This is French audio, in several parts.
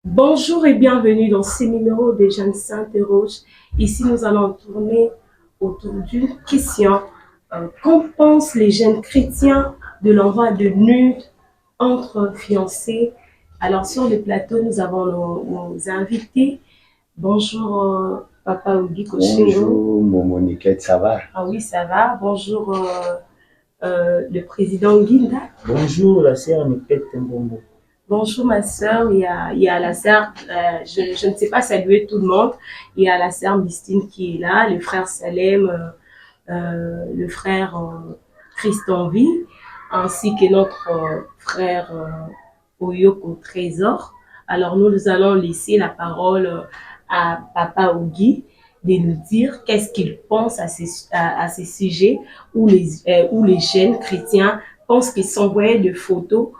Bonjour et bienvenue dans ce numéro des Jeunes s'interrogent. Ici, nous allons tourner autour d'une question. Qu'en pensent les jeunes chrétiens de l'envoi de nudes entre fiancés? Alors, sur le plateau, nous avons nos invités. Bonjour, Papa Ogi Koshingo. Bonjour, Moniquette, ça va? Ah oui, ça va. Bonjour, le président Guinda. Bonjour, la sœur Nipette Mbombo. Bonjour ma sœur, il y a la sœur, je ne sais pas saluer tout le monde, il y a la sœur Mystine qui est là, le frère Salem, le frère Christian V, ainsi que notre frère Oyoko Trésor. Alors nous allons laisser la parole à Papa Ogi de nous dire qu'est-ce qu'il pense à ces sujets où les jeunes chrétiens pensent qu'ils s'envoient de photos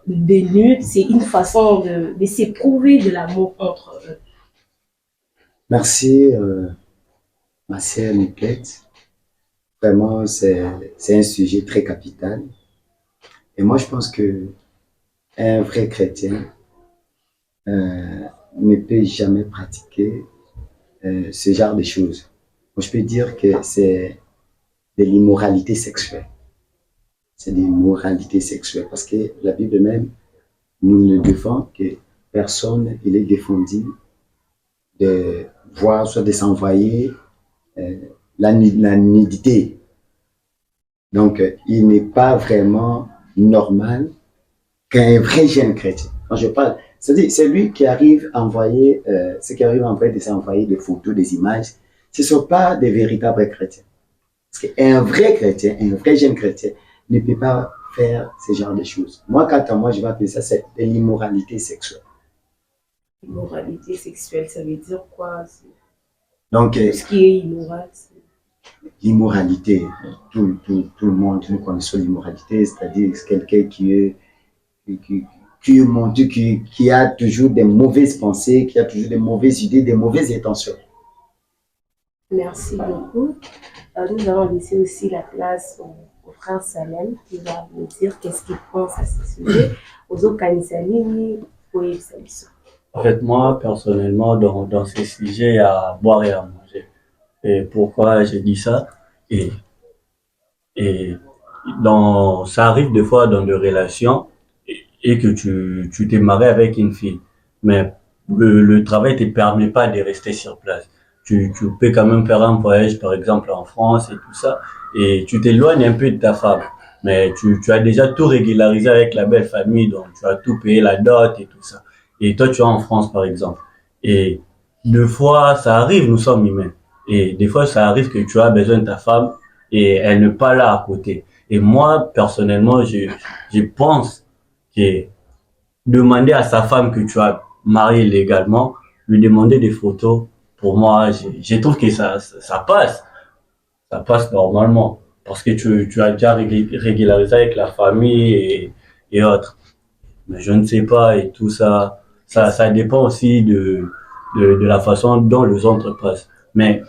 des nudes, c'est une façon de s'éprouver de l'amour entre eux. Merci, ma sœur Nicolette. Vraiment, c'est un sujet très capital. Et moi, je pense que un vrai chrétien ne peut jamais pratiquer ce genre de choses. Moi, je peux dire que c'est de l'immoralité sexuelle. C'est de l'immoralité sexuelle parce que la Bible même nous ne défend que personne, il est défendu de voir, soit de s'envoyer euh, la nudité. Donc, il n'est pas vraiment normal qu'un vrai jeune chrétien, quand je parle, c'est-à-dire, c'est lui qui arrive à envoyer, ce qui arrive en fait de s'envoyer des photos, des images, ce ne sont pas des véritables chrétiens. Parce qu'un vrai chrétien, un vrai jeune chrétien, ne peut pas faire ce genre de choses. Moi, quant à moi, je vais appeler ça, c'est de l'immoralité sexuelle. Immoralité sexuelle, ça veut dire quoi? Donc, Tout ce qui est immoral. l'immoralité, tout le monde, nous connaissons l'immoralité, c'est-à-dire quelqu'un qui est monté, qui a toujours des mauvaises pensées, qui a toujours des mauvaises idées, des mauvaises intentions. Merci beaucoup. Nous allons laisser aussi la place au frère Salem qui va nous dire qu'est-ce qu'il pense à ce sujet. Aux Okanisani, oui, En fait, moi, personnellement, dans ces sujets, il y a à boire et à manger. Et pourquoi j'ai dit ça? Et, et ça arrive des fois dans des relations et que tu t'es marié avec une fille. Mais le travail te permet pas de rester sur place. Tu peux quand même faire un voyage, par exemple, en France et tout ça. Et tu t'éloignes un peu de ta femme. Mais tu as déjà tout régularisé avec la belle famille, donc tu as tout payé, la dot et tout ça. Et toi, tu es en France, par exemple. Et deux fois, ça arrive, nous sommes humains. Et des fois, ça arrive que tu as besoin de ta femme et elle n'est pas là à côté. Et moi, personnellement, je pense que demander à sa femme que tu as marié légalement, lui demander des photos, pour moi, je trouve que ça passe. Ça passe normalement. Parce que tu as déjà régularisé avec la famille et autres. Mais je ne sais pas, et tout ça, ça dépend aussi de la façon dont les autres passent. Mais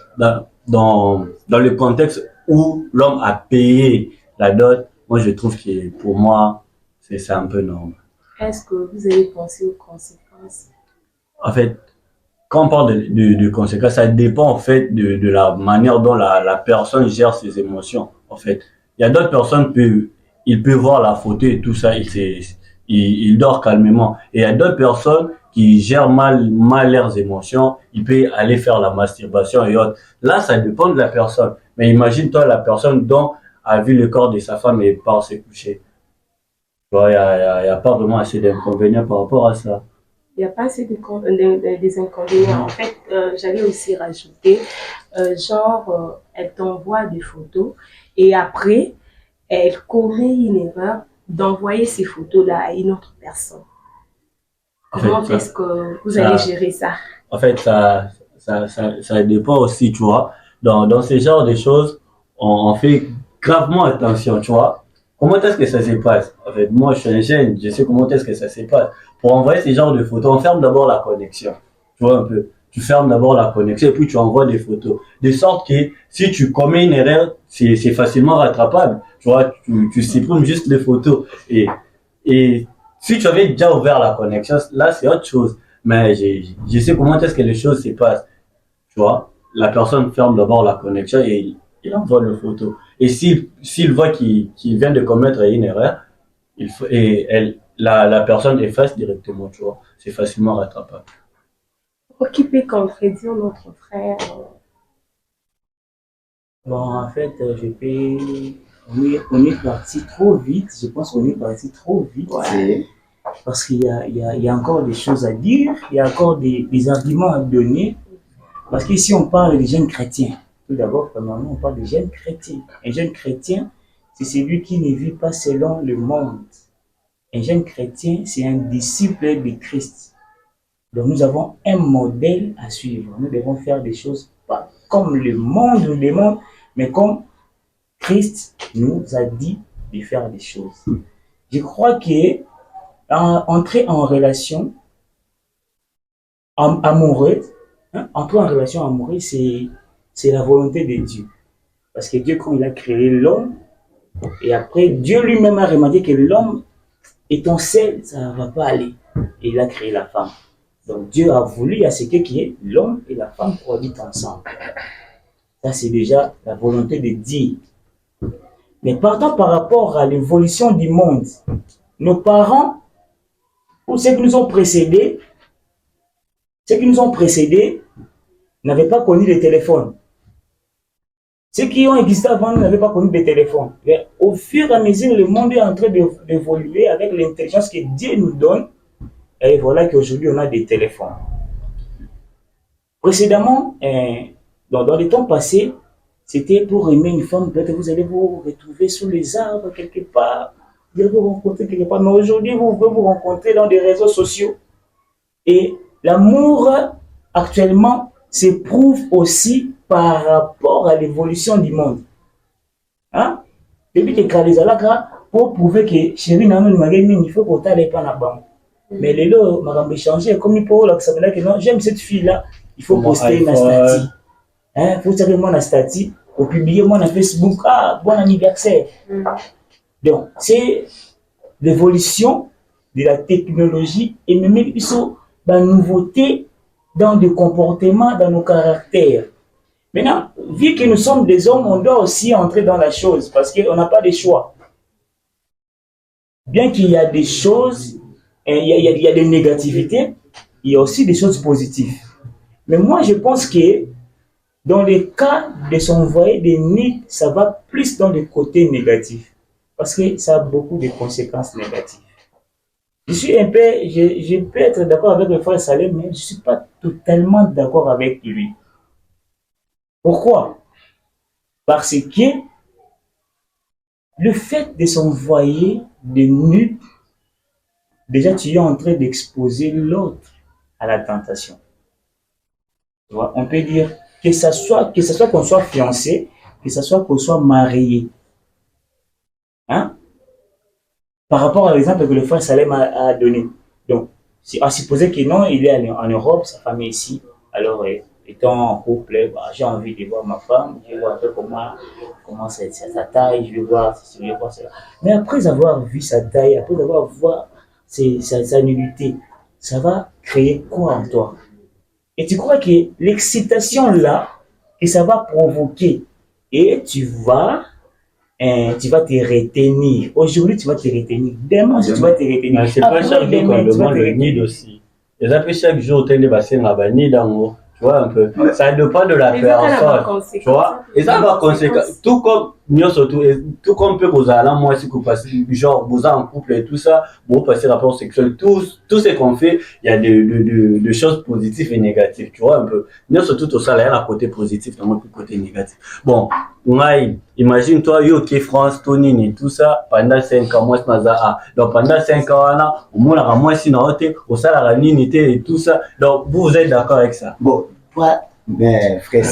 dans le contexte où l'homme a payé la dot, moi je trouve que pour moi, c'est un peu normal. est-ce que vous avez pensé aux conséquences? En fait, quand on parle de conséquences, ça dépend en fait de la manière dont la personne gère ses émotions. En fait, il y a d'autres personnes il peut voir la photo et tout ça, il dort calmement. Et il y a d'autres personnes qui gèrent mal leurs émotions, il peut aller faire la masturbation et autres. Là, ça dépend de la personne. Mais imagine toi la personne dont a vu le corps de sa femme et part se coucher. Tu vois, il y a pas vraiment assez d'inconvénients par rapport à ça. Il n'y a pas assez des inconvénients. En fait, j'allais aussi rajouter, elle t'envoie des photos et après, elle commet une erreur d'envoyer ces photos-là à une autre personne. Comment est-ce que vous allez gérer ça? En fait, ça dépend aussi, tu vois. Dans ce genre de choses, on fait gravement attention, tu vois. Comment est-ce que ça se passe? En fait, moi, je suis un jeune, je sais comment est-ce que ça se passe. Pour envoyer ce genre de photos, on ferme d'abord la connexion. Tu vois un peu. Tu fermes d'abord la connexion et puis tu envoies des photos. De sorte que si tu commets une erreur, c'est facilement rattrapable. Tu vois, tu supprimes juste les photos. Et si tu avais déjà ouvert la connexion, là, c'est autre chose. Mais je sais comment est-ce que les choses se passent. Tu vois, la personne ferme d'abord la connexion et il envoie le photo. Et s'il voit qu'il vient de commettre une erreur, la personne efface directement, tu vois. C'est facilement rattrapable. Qui peut contredire notre frère? Bon, en fait, on est parti trop vite. Je pense qu'on est parti trop vite. C'est Parce qu'il y a encore des choses à dire, il y a encore des arguments à donner. Parce qu'ici, on parle des jeunes chrétiens. Tout d'abord, premièrement, on parle des jeunes chrétiens. Un jeune chrétien, c'est celui qui ne vit pas selon le monde. Un jeune chrétien, c'est un disciple de Christ. Donc, nous avons un modèle à suivre. Nous devons faire des choses pas comme le monde nous demande, mais comme Christ nous a dit de faire des choses. Je crois que entrer en relation amoureuse, entrer en relation amoureuse, c'est la volonté de Dieu. Parce que Dieu, quand il a créé l'homme, et après, Dieu lui-même a remarqué que l'homme étant seul, ça ne va pas aller. Et il a créé la femme. Donc Dieu a voulu à ce qu'il y ait l'homme et la femme pour habiter ensemble. Ça, c'est déjà la volonté de Dieu. Mais partant par rapport à l'évolution du monde, nos parents, ou ceux qui nous ont précédés, n'avaient pas connu les téléphones. Ceux qui ont existé avant nous n'avaient pas connu des téléphones. Mais au fur et à mesure, le monde est en train d'évoluer avec l'intelligence que Dieu nous donne. Et voilà qu'aujourd'hui, on a des téléphones. Précédemment, dans les temps passés, c'était pour aimer une femme, peut-être vous allez vous retrouver sous les arbres quelque part, vous allez vous rencontrer quelque part. Mais aujourd'hui, vous pouvez vous rencontrer dans des réseaux sociaux. Et l'amour, actuellement, s'éprouve aussi par rapport à l'évolution du monde. Hein? Depuis que Kalizalaka, pour prouver que chérie n'a pas il faut qu'on t'aille pas là-bas. Mais les lots, m'ont changé, comme il faut que non, j'aime cette fille-là, il faut poster une statue. Il faut tirer mon statue, ou publier mon Facebook, bon anniversaire. Donc, c'est l'évolution de la technologie et même la nouveauté dans des comportements, dans nos caractères. Maintenant, vu que nous sommes des hommes, on doit aussi entrer dans la chose parce qu'on n'a pas de choix. Bien qu'il y a des choses, il y a des négativités, il y a aussi des choses positives. Mais moi, je pense que dans le cas de s'envoyer des nids, ça va plus dans le côté négatif parce que ça a beaucoup de conséquences négatives. Je peux être d'accord avec le frère Salem, mais je ne suis pas totalement d'accord avec lui. Pourquoi? Parce que le fait de s'envoyer des nudes, déjà tu es en train d'exposer l'autre à la tentation. Tu vois, on peut dire que ce soit qu'on soit fiancé, que ce soit qu'on soit marié. Hein? Par rapport à l'exemple que le frère Salem a donné. Donc, à supposer que non, il est en Europe, sa femme est ici, alors étant en couple, j'ai envie de voir ma femme, je vais voir un peu comment c'est sa taille, je vais voir cela. Mais après avoir vu sa taille, après avoir vu sa nudité, ça va créer quoi en toi? Et tu crois que l'excitation là, que ça va provoquer, et tu vas te retenir. Aujourd'hui, tu vas te retenir. Demain, tu vas te retenir. Mais c'est pas chaque jour qu'on demande le nid aussi. Et après, chaque jour, tu as des bassins à bannir dans l'eau. Tu vois un peu. Ça dépend de la personne. Tu vois. Et ça va conséquence. Tout comme nous surtout, tout comme peut vous allez moi si vous passez genre vous êtes en couple et tout ça, vous passez rapport sexuel, tout ce qu'on fait, il y a de choses positives et négatives. Tu vois un peu. Nous surtout tout ça, là, il y a un côté positif, dans le côté négatif. Bon, imagine toi, yo qui France, Tony et tout ça, pendant 5 ans, moi je m'en donc pendant 5 ans, au moins moi si non, au salaire et tout ça. Donc vous êtes d'accord avec ça? bon, toi, mais frère,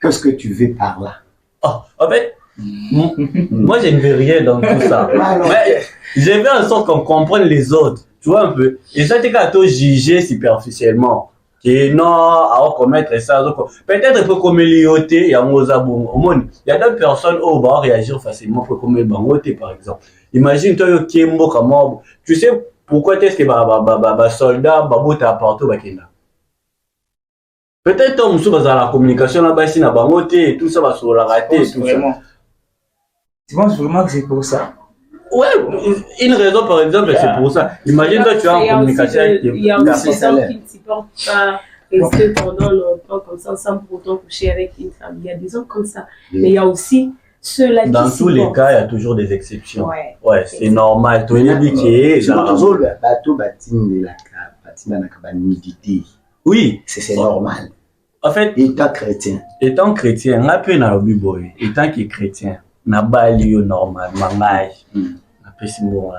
qu'est-ce que tu veux par là? En fait, moi je ne veux rien dans tout ça. Mais je veux en sorte qu'on comprenne les autres. Tu vois un peu. Et ça, c'est quand tu juger superficiellement. Et non, à commettre ça. Peut-être pour comme l'IoT, il y a un il y a d'autres personnes qui vont réagir facilement pour comme le bangoté, par exemple. Imagine toi qui est mort. Tu sais, pourquoi est-ce que soldat babota partout bakenda? Peut-être on sous la communication là-bas ici na bangote tout ça va sur la rater tout vraiment. ça. Tu penses vraiment que c'est pour ça? Ouais, une raison par exemple c'est pour ça. Imagine toi tu es en communication avec tes il y a aussi des hommes qui ne supportent pas rester pendant longtemps comme ça sans pour autant coucher avec une femme. Il y a des hommes comme ça. Mais il y a aussi ceux-là qui dans tous les cas, il y a toujours des exceptions. Ouais, c'est normal. Tout est habitué. Oui, c'est normal. En fait, étant chrétien, on peut dans le Bible, étant que chrétien, n'a pas lieu normal, mangage, n'a pas si bon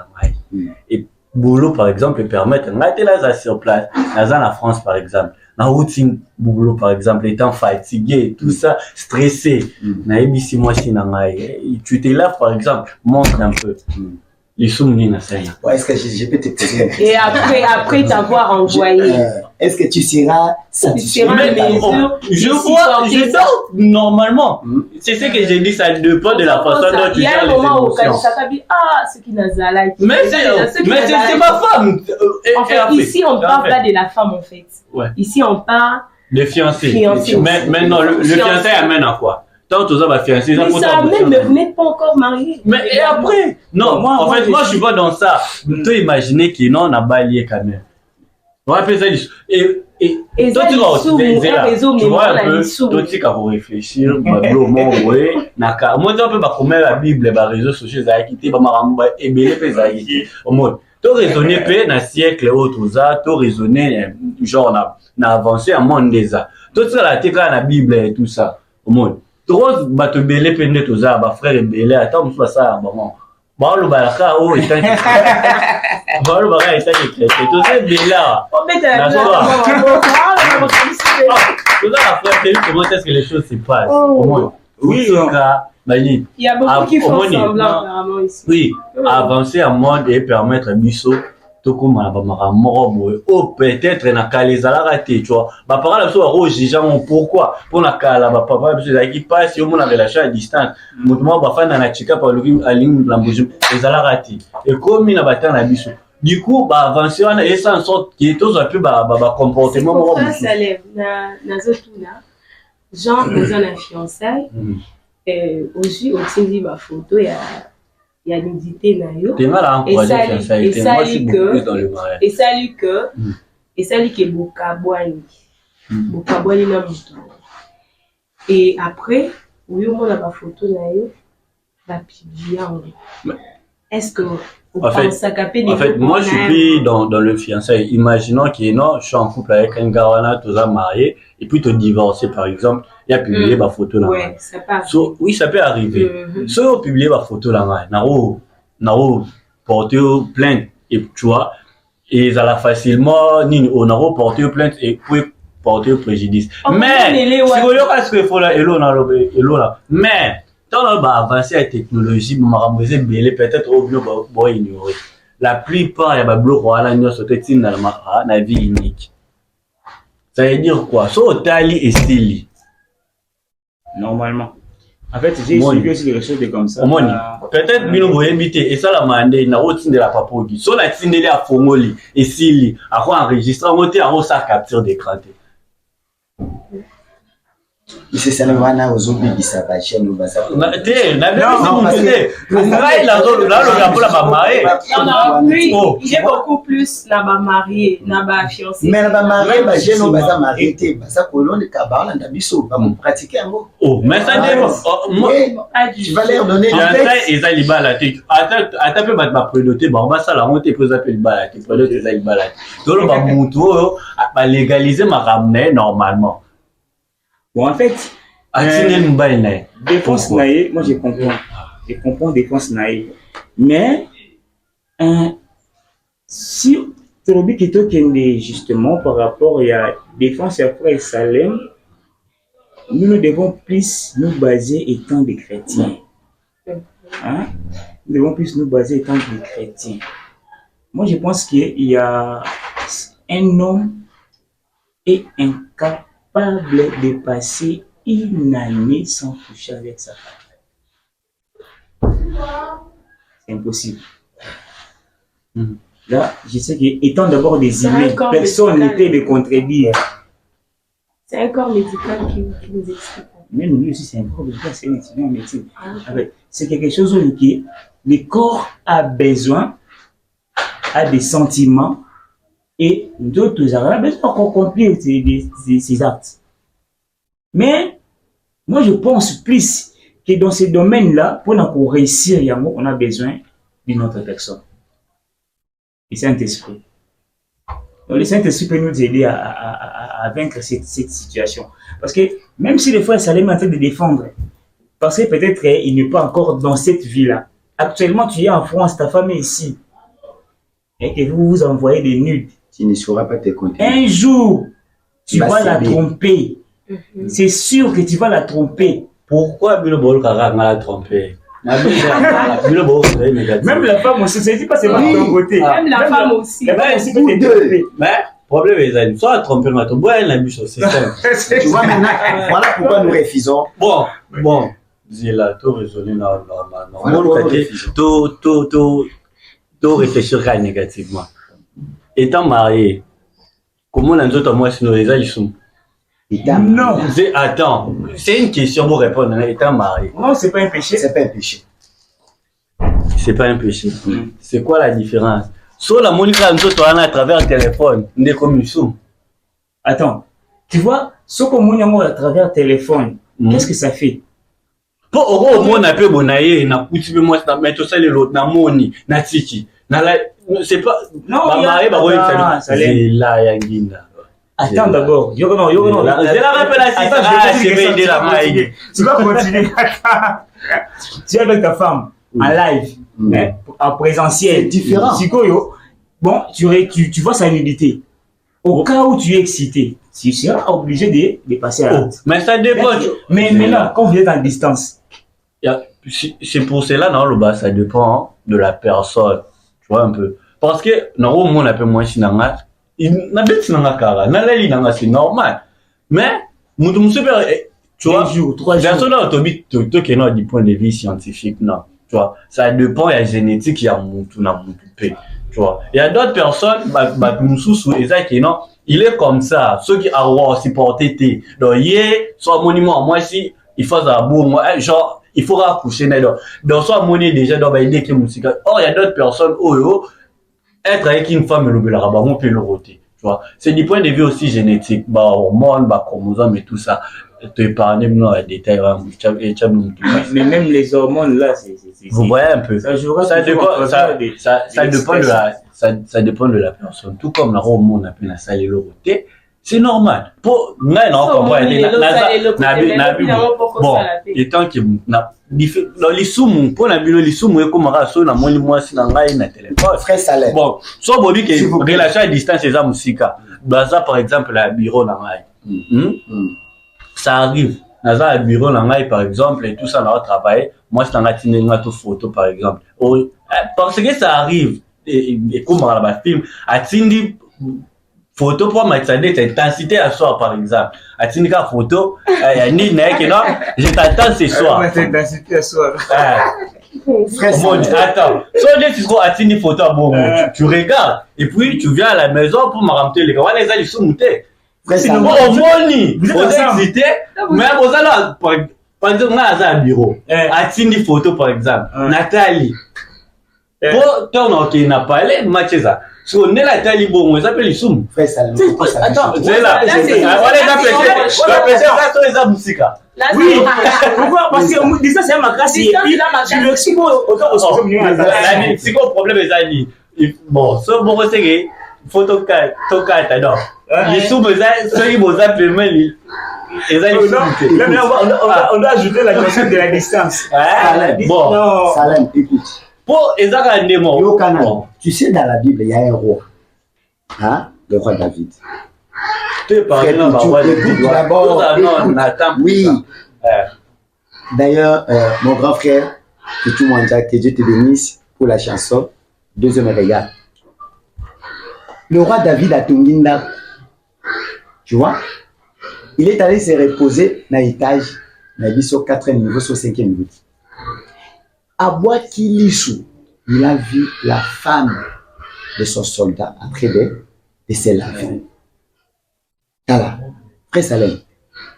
et boulot par exemple permet de là sur place, dans la France par exemple, dans routine boulot par exemple, étant fatigué, tout ça, stressé, n'a pas moi si tu te lèves par exemple, montre un peu. Les souvenirs, est-ce que je peux te poser une question? Et après t'avoir envoyé. Est-ce que tu seras satisfait? Je dors normalement. C'est ce que j'ai dit, ça dépend de la façon dont tu gères les émotions. Il y a un moment où ça dit, c'est qui n'a pas. Mais c'est ma femme. En fait, ici, on ne parle pas de la femme, en fait. Ici, on parle de fiancé. Mais non, le fiancé amène à quoi? Tant que ça va fiancé, ça amène, mais vous n'êtes pas encore marié. Mais et après? Non, en fait, moi, je suis pas dans ça. Tu imaginer qu'il non, on a balayé quand même. On va faire ça. Et toi, tu vois un peu, toi, tu vas réfléchir, moi, tu peux pas commettre la Bible, les réseaux sociaux, tu vas m'arranger, et bien, au moins. Tu raisonner dans le siècle autre, tu raisonner, genre, on a avancé à monde déjà. Toi, tu as la Bible et tout ça, au moins. Trop bato belé pende toza ba frère belé ata musu ça bon ba lo balaka o etant ba lo balaka etant que to c'est belé on met la comment est-ce que les choses se passent au moins oui il y a beaucoup qui font semblant apparemment ici. Oui, avancer à mode et permettre biso tokoma ba maramobo ou peut-être na kalezala raté tu vois ba parole so ro jijan pourquoi pour na kala ba papa biso qui passe au mon relation à distance mutumo ba fana na chika pa luki alingi lambuju ezala raté et comme na batana biso du coup ba avancer on et ça en sorte qui tous un peu ba comportement mo ça lève na zotuna genre dans un fiançailles aussi au ba photo il y a nudité na yo et ça lui que bokabwani na mutu et après oui on a ba photo na yo ba publier est-ce que en fait moi je suis plus dans le fiançailles. Imaginons que non, je suis en couple avec un gars, tu es marié et puis tu divorcé par exemple, il a publié ma photo là. Ouais, ça peut arriver. Oui, ça peut arriver. Si on publie ma photo là, on porter plainte et tu vois, et ça l'a facilement on a porté plainte et puis porter préjudice. Mais si vous voulez ce qu'il faut là, mais quand on va avancer la technologie, peut-être on va ignorer. La plupart, il y a des blocs qui dans la vie unique. Ça veut dire quoi? Soit Tali et Stili. Normalement. En fait, j'ai suivi aussi des choses comme ça. Peut-être que vous invité et ça la mandé na routine de la papogi. Soit la tindeli à Fongoli et Stili, à quoi enregistrer, on va ça capture d'écran. C'est ça le wana ozobi bisaba chaîne baza. Non, j'ai beaucoup plus na ba marié, na ba fiancé. Mais na ba marié ba jeune baza marié te, baza kolonde kabala na biso ba mo pratiquer ngo. Oh, mais ça dépend. Tu vas leur donner du texte. Et ça libala te. Ata pe ba prédoter ba ba ça la monter pour ça pe libala te. Prédoter ça libala. Donc ba mutu ba légaliser ma ramener normalement. Bon, en fait, défense naïe, moi je comprends. Je comprends défense naïe. Mais, si tu as dit que justement par rapport à défense après Salem, nous devons plus nous baser étant des chrétiens. Hein? Nous devons plus nous baser étant des chrétiens. Moi je pense qu'il y a un homme et un cas de passer une année sans coucher avec sa femme. C'est impossible. là, je sais qu'étant d'abord des C'est un humains, corps personne médical. n'était de contredire. C'est un corps médical qui nous explique. Même lui aussi, c'est un corps médical, c'est un étudiant en médecine. Ah, ok. Avec- C'est quelque chose où le corps a besoin, a des sentiments et d'autres a besoin d'accomplir ces actes. Mais moi, je pense plus que dans ces domaines-là, pour nous réussir, on a besoin d'une autre personne. Le Saint-Esprit. Donc, le Saint-Esprit peut nous aider à vaincre cette situation. Parce que même si le frère Salem est en train de défendre, parce que peut-être il n'est pas encore dans cette vie-là. Actuellement, tu es en France, ta femme est ici. Et que vous vous envoyez des nudes. Tu ne sauras pas te contenir. Un jour, tu Bah, vas c'est la bien. tromper. Mhm. C'est sûr que tu vas la tromper. Pourquoi Bilo Bol Kara m'a trompé? Bilo Bol, c'est négatif. Même la femme aussi, ça ne dit pas c'est Oui. de ton côté. Ah. Même la femme aussi. La femme aussi peut Vous te deux. tromper. Mais, problème est ça. Soit tromper le matin, bon, elle a bu c'est simple. Tu vois maintenant, voilà pourquoi nous refusons. Bon, j'ai là, tout raisonné normalement. Voilà pourquoi nous refusons. Tout réfléchir négativement. Étant marié, comment les autres, moi, sinon les ils sont. Non. Attends, c'est une question pour répondre. Étant marié, Non, c'est pas un péché. C'est pas un péché. c'est pas un péché. C'est quoi la différence? Sur la Monica, nous autres, on a à travers le téléphone, des commissions. Attends. Tu vois, ce qu'on a à travers le téléphone, qu'est-ce que ça fait? Pour au moins, on a peu bonaye, na kutibe moi, na mettre ça les l'autre, na moni, na tiki. Na la, c'est pas, Non, ma mariée, bah, oui, attends, c'est là, Yanginda. Attends d'abord. Yo, non. Je la rappelle à Attends, je vais aider la maille. Tu vas continuer. Tu es avec ta femme en live, hein, en présentiel. C'est différent. Sikoyo, bon, tu vois sa nudité. Au cas où tu es excité, tu seras obligé de passer à l'acte. Mais ça dépend. Mais maintenant, quand vous êtes en distance, C'est pour cela, non, le bas, ça dépend de la personne. Tu vois un peu. Parce que, normalement, on appelle moi Sinanga. Na bête Sinanga Kara. Na lali Nanga, c'est normal. Mais, mon super, tu vois, 2 jours, 3 jours. personne n'a automatiquement du point de vue scientifique, non. Tu vois, ça dépend, il y a génétique, il y a moutou, na moutoupé. Tu vois, il y a d'autres personnes, il est comme ça. Ceux qui ont supporté, donc, soit monument, moi, si, il faut un beau, moi, genre, il faut accoucher, donc, soit monnaie déjà, dans l'idée que musique. Or, il y a d'autres personnes, être avec une femme, on peut le roter. Tu vois, c'est du point de vue aussi génétique, hormones, chromosomes et tout ça. Te épargner, non, les détails, Mais même les hormones là, c'est. vous voyez un peu. Ça jouera Ça toujours dépend, en ça, faveur des- ça, ça des dépend de la, ça dépend de la personne. Tout comme la hormone on appelle la saléloroté, c'est normal. Pour, non, bon, étant que, dans les sous pour la bilo, les sous et comme raso, na moni moi, si na ngai na téléphone. Frère Salem. Bon, soit bobby que S'il vous plaît. relation à distance, c'est ça, musika. Baza, par exemple, la bureau na ngai. Ça arrive. Naza à bureau na ngai, par exemple, et tout ça, on a travaillé. Moi, c'est na tine na to photo, par exemple. Parce que ça arrive, et comme dans la film, à tindi photo pour mettre cette intensité à soi, par exemple. À tindi ka photo, ni nek, non, je t'attends ce soir. Frère Bon, Salem. attends, soit tu seras à tindi photo à bon, tu regardes, et puis tu viens à la maison pour me ramener les gars. Voilà, les gens, ils sont montés. Frère C'est Salem. bon, money. Vous êtes On est ensemble. excité, mais vous allez, par exemple, on a un bureau. À tindi photo, par exemple. Nathalie. Pour ton qui n'a pas allé, match ça. Si on est la Nathalie, bon, on s'appelle les soum. Frère Salem. Attends, c'est là. Là, c'est- On les appelle ça, c'est les musiques. Oui, pourquoi? Parce que déjà, c'est ma classe. Et puis, tu le exposes autant au social media. C'est quoi le problème, les amis? Bon, ce bon, c'est que photo carte, non. Les soum, ceux qui vous appellent, les amis, Là, on doit ajouter la question de la distance. bon, Non. Salem, écoute. pour les agréments, Yokanam, tu sais, dans la Bible, il y a un roi. Hein? Le roi David. tu es parlé Frère, dans ma tu voix. écoutes d'abord, Non, écoute. on attend. Oui. D'ailleurs, mon grand frère, Tutu Mwanja, que Dieu te bénisse pour la chanson. Deuxième regard. Le roi David a Tunginda. Tu vois? Il est allé se reposer dans l'étage, dans le 4e niveau, sur 5e niveau. À Boakilisu, il a vu la femme de son soldat en train de se laver. Voilà. Frère Salem,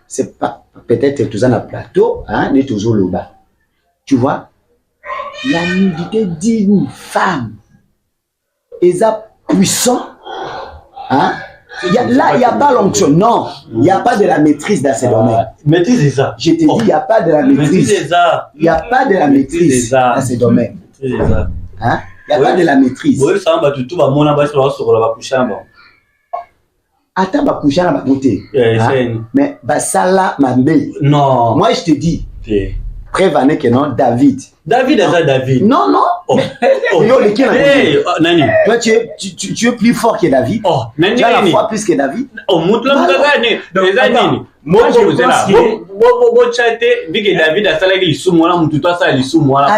c'est pas peut-être tous en plateau, hein, ni toujours le bas. Tu vois, la nudité d'une femme est puissant, hein? Là, il n'y a pas l'onction. Non, il n'y a pas de la maîtrise dans ces domaines. Maîtrise des arts. Je te dis, il n'y a pas de la maîtrise. Il n'y a pas de la maîtrise dans ces domaines. Hein? Il n'y a pas de la maîtrise. Oui, ça va tout va mon ambassadeur sur la couchamba. Attends, ma couche à ma beauté. Mais ça là, ma belle. Non. Moi, je te dis, prévenez que non, David. David, c'est David. Non, non. Oh. Nani. Toi, tu es plus fort que David. Oh, Nani. Tu as la foi plus que David. Oh, Moutlam Kagani. Moi, je pense que David a salé les sous moi, tout ça, les sous moi. Il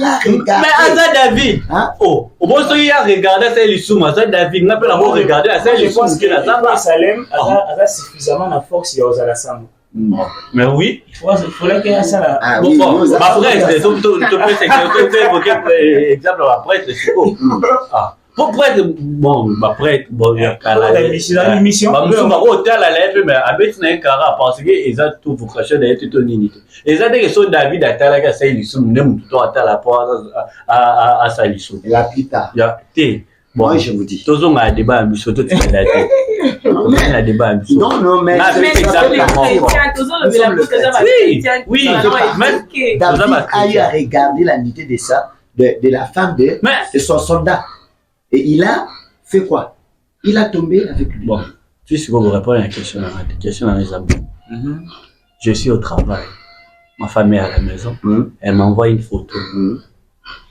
a regardé. Mais Asa David. Oh, au moins, il a regardé ça, les sous moi. David n'a pas la regardé à ça, les sous qui n'a pas. Salem a suffisamment de force, il y a aux Alassane. Mais oui. Il faudrait qu'il y ait ça là. Après, c'est exemple après, c'est quoi? Pour prêtre, bon, prêtre, bon, il y a l'émission. Bah, nous sommes au hôtel à l'aide, mais avec un cara, parce qu'ils ont tout vocation d'être toute une unité. Et ça, dès que son David a été là, ça, ils sont même tout à la porte à Salissou. Et là, plus tard. Il y a, moi, je vous dis. Tous on a un débat à Bissot, tout est là. On a un débat à Bissot. Non, mais c'est exactement. Oui, David a eu à regarder la nudité de ça, de la femme de son soldat. Et il a fait quoi? Il a tombé avec lui. Bon, tu sais, vous répondre à la question, dans les amis. Je suis au travail. Ma famille est à la maison. Elle m'envoie une photo.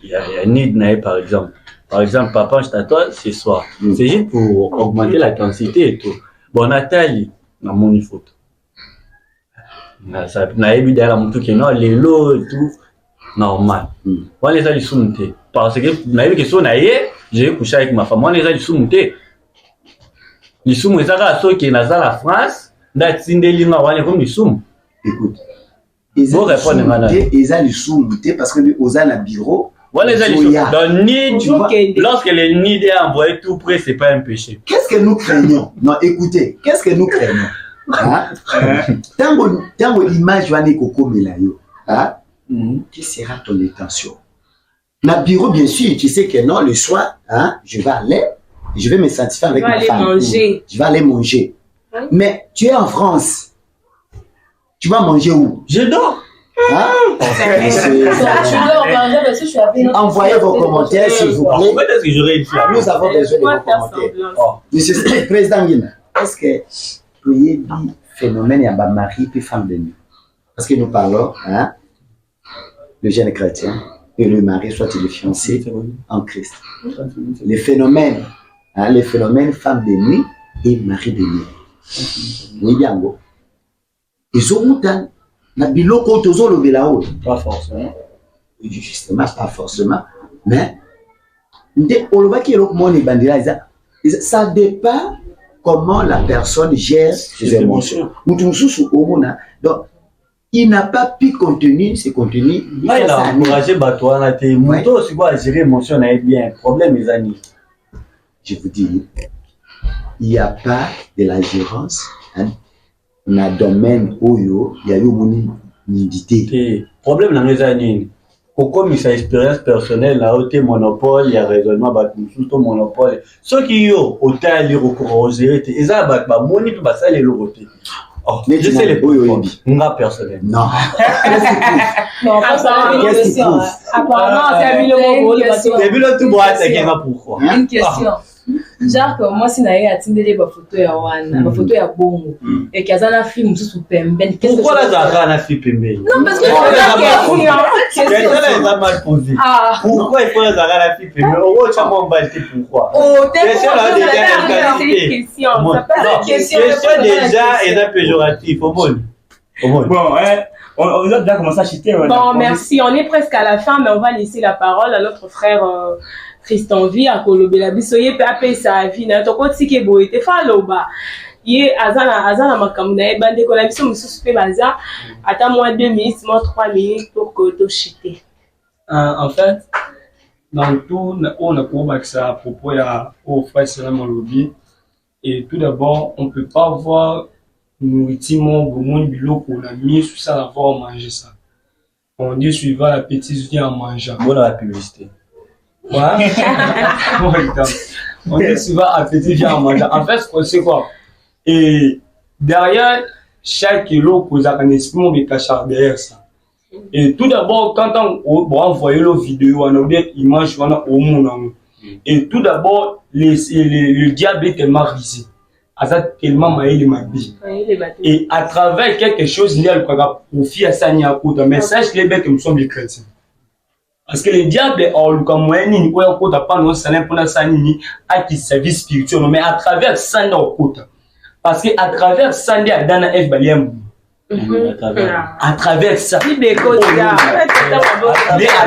Il y a un nid de naïf, par exemple. Par exemple, papa, je t'attends ce soir. C'est juste pour augmenter la quantité et tout. Bon, Nathalie, dans mon photo. Naïf, derrière mon truc, non, les lots et tout. Normal. Moi, les gens, ils sont montés. Parce que naïf, qui sont naïfs, j'ai couché avec ma femme. Moi, les gens, ils sont montés. Ils sont montés à ceux qui sont dans la France. Écoute. Ils ont les sous-montés parce que aux a le bureau. Voilà les amis. Dans nid, lorsque le nid est envoyé tout près, c'est pas un péché. Qu'est-ce que nous craignons? Non, écoutez, qu'est-ce que nous craignons? Tant que l'image va être comme là, quelle sera ton intention? Dans le bureau, bien sûr, tu sais que non, le soir, je vais aller, je vais me satisfaire avec ma femme. Je vais aller manger. Mais tu es en France. Tu vas manger où? Je dors. Envoyez vos commentaires, s'il vous plaît. Peut-être que j'aurais dit ça. Nous avons besoin de vos commentaires. Monsieur le Président Guina, est-ce que vous pourriez dire phénomène y a mari puis femme de nuit? Parce que nous parlons, le jeune chrétien et le mari, soit il est fiancé en Christ. Les phénomènes femme de nuit et mari de nuit. Oui, bien, go. Ils ont autant. Na biloko tozolo belao. Pas forcément. Justement, pas forcément. Mais, ça dépend comment la personne gère ses émotions. Donc, il n'a pas pu contenir ses contenus. Il a encouragé Batouana. Mouto aussi va gérer l'émotion bien. Problème, mes amis. Je vous dis, il n'y a pas de la gérance. Na domaine oyo ya yo moni nudité. Problème dans les années. Comme sa expérience personnelle là au monopole, il y a raisonnement ba tout monopole. Ceux qui yo au tali recourger et ça ba moni pe ba ça les loroté. Oh, mais je sais les oyo nga personnel. Non. Qu'est-ce qui prouve? Apparemment, c'est le tout boîte pourquoi? Une question. Genre que moi si naye atindele ba photo ya wana ba photo ya bongo et kazana film sous pembeni pourquoi la zara na film pembeni non parce que c'est ça mal posé pourquoi il faut la zara na film pembeni oh tu m'as emballé pourquoi c'est une question déjà est un péjoratif au monde bon on a déjà commencé à chuter. Bon merci, on est presque à la fin mais on va laisser la parole à notre frère Tristan V à kolobela biso ye pe apé sa vie na to ko tike boye te fa loba ye azana makambo na bande ko la biso mususu pe baza ata moins 2 minutes moins 3 minutes pour que to chiter. En fait dans tout, on a compris ça à propos au frère Salam Olobi. Et tout d'abord, on ne peut pas voir nourriture, mon bilo qu'on a mis sur ça, avoir manger ça. On dit suivant l'appétit, vient en mangeant. Bon, la publicité. Ouais. On dit souvent appétit vient en mangeant. En fait, c'est quoi? Et derrière chaque kilo, vous avez un esprit, on est caché derrière ça. Et tout d'abord, quand on envoie la vidéo, on a des images, on a au monde. Et tout d'abord, le diable est tellement risé. Ça tellement maïli ma vie. Et à travers quelque chose, il y a le profit à ça, mais sache les bêtes que nous sommes les chrétiens. Parce que le diable, le moyen, il n'y a pas de salaire pour la sanini, à qui service spirituel, mais à travers ça, il y a parce que à travers ça, il y a dans F Baliem. À travers ça. Mais à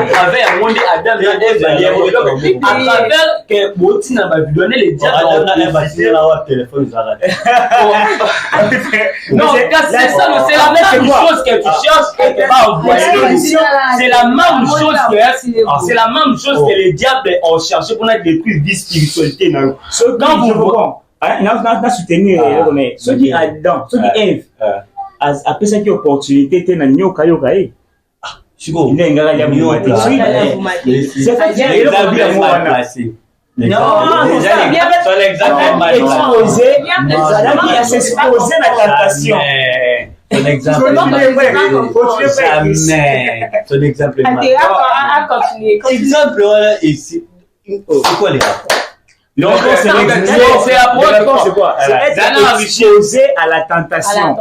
travers mon Adam et Baliem. À travers que Botina va lui donner les diables. Non, c'est ça, c'est la même chose que tu cherches et que tu vas envoyer. C'est la même chose que c'est la même chose que les diables ont cherché pour détruire vie spiritualité. Quand vous on soutenir mais ceux qui Adam, ceux qui Ève, après ça qui opportunité t'es na nyoka yoka eh. Siko. Il est ngara ya mwa. C'est ça qui est la vie à moi. Non, c'est l'exemple exposé, qui a s'exposé la tentation. Ton exemple jamais. Ton exemple est exemple ici. C'est quoi les gars? Donc, c'est quoi? C'est être exposé à la tentation.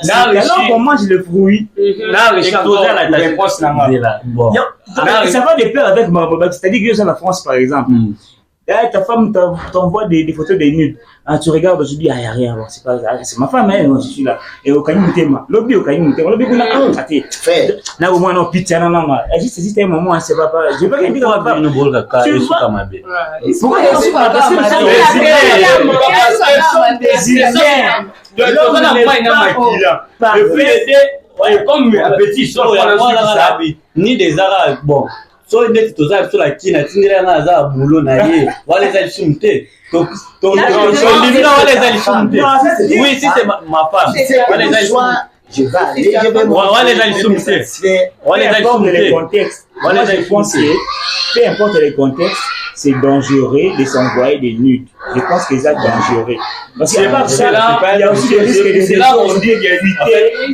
Alors qu'on mange le fruit, exposé à la tentation. Ça va de pair avec ma baba. C'est-à-dire que dans la France, par exemple, ta femme t'envoie des photos des nudes. Tu regardes, je dis, il n'y a rien. C'est pas ça. C'est ma femme, je suis là. Et au Kanye Moutema. L'objet au Kanye Moutema. L'objet qu'on a fait. Là, au moins, non, pitié, non. Juste un moment, c'est pas. Je veux pas qu'il y ait pas. Tu vois. Pourquoi il y a ce comme appétit, ni des arabes. Bon. So il est tout ça sur la Chine, tingera na za boulot na ye, wale za chumte. Donc oui, si c'est ma femme. Wale za chumte. Je vais aller, je vais wale za chumte. Wale za chumte. Les contextes. Voilà, je pense que peu importe les contextes, c'est dangereux de s'envoyer des nudes. Je pense que c'est dangereux. Parce que il y a aussi des risques de c'est là où on dit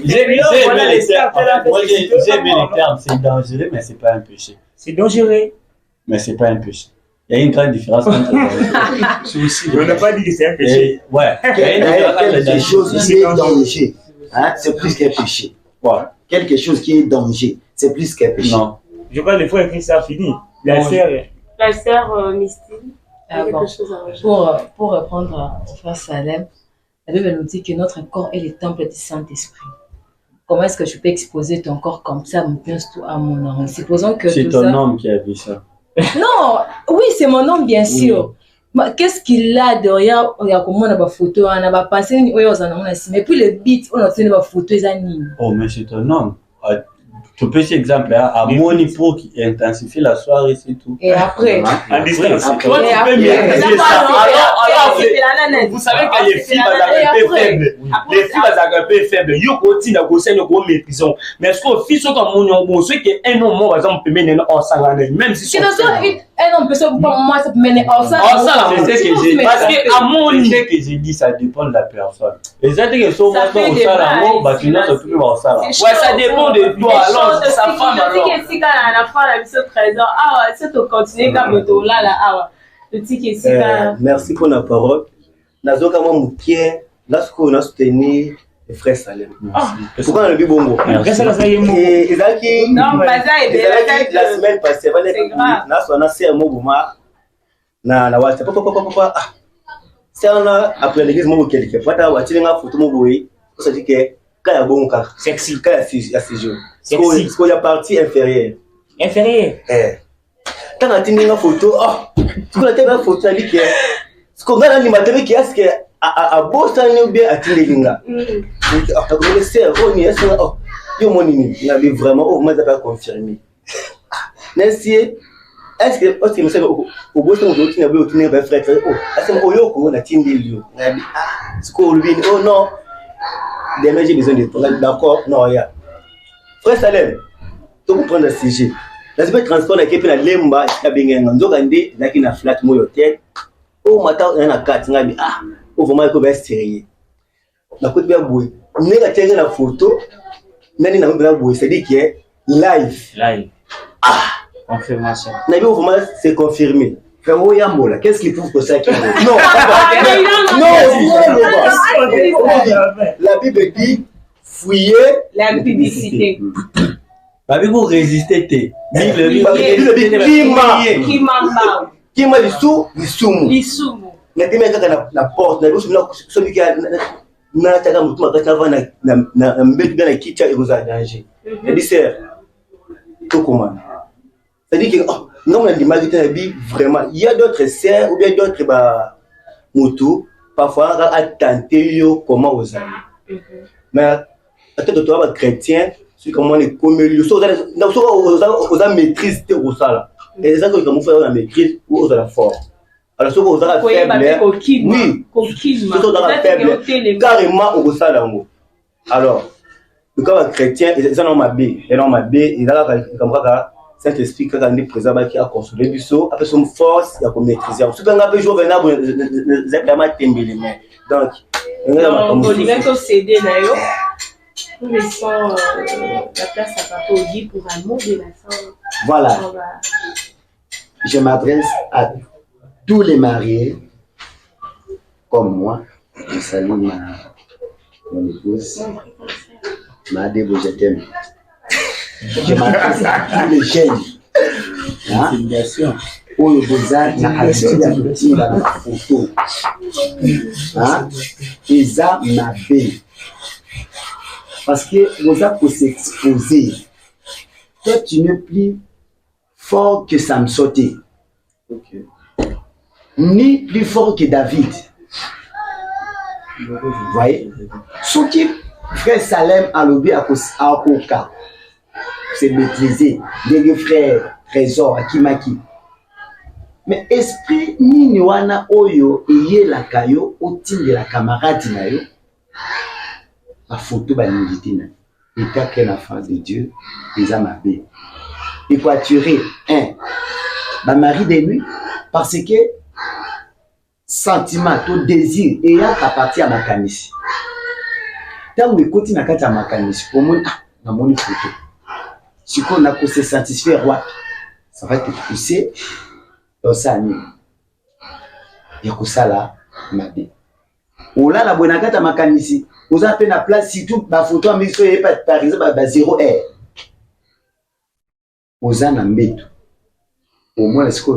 j'ai bien les termes, c'est dangereux, mais c'est pas un péché. C'est dangereux. Mais c'est pas un péché. Il y a une grande différence entre on n'a pas dit que c'est un péché. Ouais. Il y a quelque chose qui est danger. C'est plus qu'un péché. Quelque chose qui est danger, c'est plus qu'un péché. Non. Je vois les fois écrit ça fini. La sœur Mystine. Pour reprendre au frère Salem, la Bible nous dit que notre corps est le temple du Saint-Esprit. Comment est-ce que je peux exposer ton corps comme ça, à mon âme? Supposons que c'est ton homme qui a vu ça. Non, oui, c'est mon homme, bien sûr. Mais qu'est-ce qu'il a derrière? Regarde comment on a des photos, on a des passé, mais puis le beat, on a des photos, les animes. Oh, mais c'est ton homme. Tu peux cet exemple à Moni pour qui intensifie la soirée, c'est tout. Et après, en distance. Toi, tu peux maîtriser ça. Alors, vous savez que les filles vont peu faibles. Les filles vont peu faibles. Yo continue à gosser nos gros méprisons. Mais est-ce que les filles sont comme mon bon, ceux qui un homme, par exemple, peut mener en sangané, même si un homme peut se moi ça peut mener en ça. C'est ce que j'ai dit. Parce que à mon niveau que j'ai dit, ça dépend de la personne. Les autres qui sont moi au salon, bah tu n'as pas plus au salon. Ouais, ça dépend de toi. Alors, sa femme alors. Si quand la femme a mis 13 ans, si tu continues comme tu là, le ticket ici. Merci pour la parole. Nazoka Moukier, là ce qu'on a soutenu les frères Salem. Pourquoi on a vu bongo? Et Zaki, non, pas ça. La semaine passée, on a fait un mot na WhatsApp. Papa. C'est après l'église mon quelque. Pata watching nga photo mo boy. Ça dit que quand ya bon ka sexy, quand ya séjour. Ce qu'on y a partie inférieure. Inférieure. Quand on a tiré une photo, ce qu'on a tiré une photo, dit que ce qu'on a animateur qui est-ce que à Boston ou bien à Tilinga. Comme le cerveau, ni est-ce que yo mon ini, il avait vraiment au moins pas confirmé. Merci. est-ce que monsieur au bout de mon autre n'avait aucune frère oh est-ce que oyoko na tindi lui ah ce qu'on lui oh non demain j'ai besoin de toi d'accord non ya frère Salem tu comprends le sujet la semaine transport na kepi na lemba ya bengenga nzoka ndé zaki na flat moyo tête oh mata na 4 ngabi ah oh vraiment ko ba sérieux na côté bien boy nega tenga na photo nani na mbela boy c'est dit que live ah Confirmation. Nabi vraiment c'est confirmé. Frérot Yambola, qu'est-ce qu'il prouve que ça qui Non, la Bible dit fouiller La publicité. La Bible vous résistez, Qui m'embarque. qui m'a dit sous Lisumu. na teme kaka na porte na biso so biki na taka mutu makata vana na mbetu na kicha egoza danger. Et dit c'est tout comment. C'est-à-dire que non on a dit vraiment il y a d'autres sœurs ou bien d'autres motos parfois à tenter yo comment aux amis. Mais peut-être toi chrétien c'est comment les communes so aux maîtrise te au sala. Et ça que comment faire la maîtrise ou aux la fort. Alors, si vous avez faible, oui, faible, carrément au sein d'un mot. Alors, le cas chrétien, ils ont ma bé, ils ont ma bé, ils ont comme ça, Saint-Esprit, quand on est présent, qui a consolé du saut, après son force, il y a comme maîtriser. Si on a besoin de venir, vous êtes vraiment témbélé. Donc, on dirait que c'est des naïos. Nous laissons la place à Papa Ogi pour un mot de la fin. Voilà. Je m'adresse à tous les mariés, comme moi, je salue mon épouse, ma Debo, je t'aime. Je m'adresse à tous les jeunes. Où vous avez l'habitude de tirer la photo. Ils ont ma vie. Parce que vous avez pour s'exposer. Toi, tu n'es plus fort que Samsoté. okay. Ni plus fort que David. Vous voyez? Ce qui frère Salem a lobby à Oka, c'est maîtriser. Les frères Trésor, Akimaki. Mais esprit ni wana oyo eye la kayo otile la camarade na yo. La photo ba nilitina. Et quand qu'elle a face de Dieu, ils ont ma bé. Il faut attirer ba mari de nuit parce que sentiment, ton désir et à partir à ma canisse. Tant que écoute na kata ma canisse pour moi na mon photo. Si on a se satisfaire roi, ça va te pousser dans ça ni. Ya kusala mabe. Ola la bonne kata ma canisse. Vous avez la place si tout ma photo a mis sur par exemple ba 0 R. Oza na mbeto. Au moins est-ce que